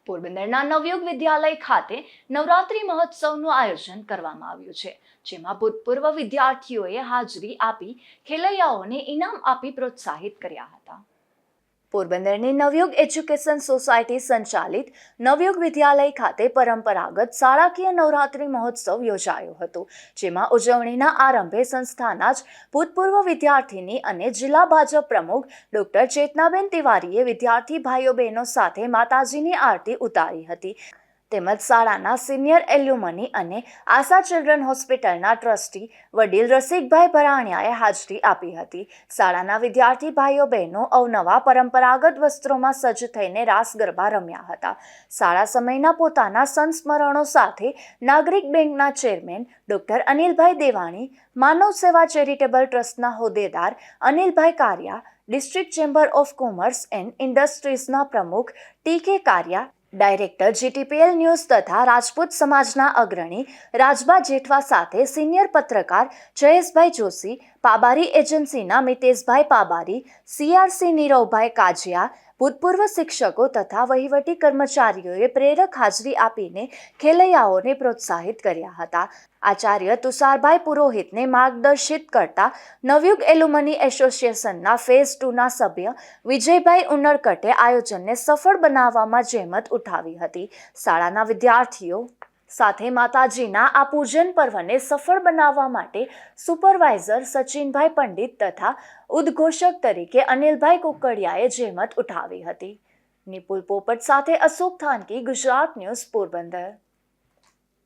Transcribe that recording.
પોરબંદરના નવયુગ વિદ્યાલય ખાતે નવરાત્રી મહોત્સવનું આયોજન કરવામાં આવ્યું છે, જેમાં ભૂતપૂર્વ વિદ્યાર્થીઓએ હાજરી આપી ખેલૈયાઓને ઇનામ આપી પ્રોત્સાહિત કર્યા હતા. પોરબંદરની નવયુગ એજ્યુકેશન સોસાયટી સંચાલિત નવયુગ વિદ્યાલય ખાતે પરંપરાગત શાળાકીય નવરાત્રી મહોત્સવ યોજાયો હતો, જેમાં ઉજવણીના આરંભે સંસ્થાના જ ભૂતપૂર્વ વિદ્યાર્થીની અને જિલ્લા ભાજપ પ્રમુખ ડોક્ટર ચેતનાબેન તિવારીએ વિદ્યાર્થી ભાઈઓ બહેનો સાથે માતાજીની આરતી ઉતારી હતી. તેમજ શાળાના સિનિયર એલ્યુમની અને આશા ચિલ્ડ્રન હોસ્પિટલના ટ્રસ્ટી વડીલ રસિકભાઈ ભરાણિયાએ હાજરી આપી હતી. શાળાના વિદ્યાર્થી ભાઈઓ બહેનો અવનવા પરંપરાગત વસ્ત્રોમાં સજ્જ થઈને રાસ ગરબા રમ્યા હતા. શાળા સમયના પોતાના સંસ્મરણો સાથે નાગરિક બેંકના chairman doctor Anilbhai Devani, Manav Seva charitable ટ્રસ્ટના હોદ્દેદાર Anilbhai Kariya, district chamber of commerce and ઇન્ડસ્ટ્રીઝના પ્રમુખ T K. Kariya, director GTPL news તથા રાજપૂત સમાજના અગ્રણી રાજબા જેઠવા સાથે સિનિયર પત્રકાર જયેશભાઈ જોશી, પાબારી એજન્સીના મિતેશભાઈ પાબારી, સીઆરસી નીરવભાઈ કાજિયા, ભૂતપૂર્વ શિક્ષકો તથા વહીવટી કર્મચારીઓએ પ્રેરક હાજરી આપીને ખેલૈયાઓને પ્રોત્સાહિત કર્યા હતા. આચાર્ય તુષારભાઈ પુરોહિતને માર્ગદર્શિત કરતા નવયુગ એલ્યુમની એસોસિએશનના ફેઝ 2ના સભ્ય વિજયભાઈ ઉનડકટે આયોજનને સફળ બનાવવામાં જહેમત ઉઠાવી હતી. શાળાના વિદ્યાર્થીઓ સાથે માતાજીના આ પૂજન પર્વને સફળ બનાવવા માટે સુપરવાઇઝર સચિનભાઈ પંડિત તથા ઉદ્ઘોષક તરીકે અનિલભાઈ કુકડિયાએ જહેમત ઉઠાવી હતી. નિપુલ પોપટ સાથે અશોક થાનકી, ગુજરાત ન્યૂઝ, પોરબંદર.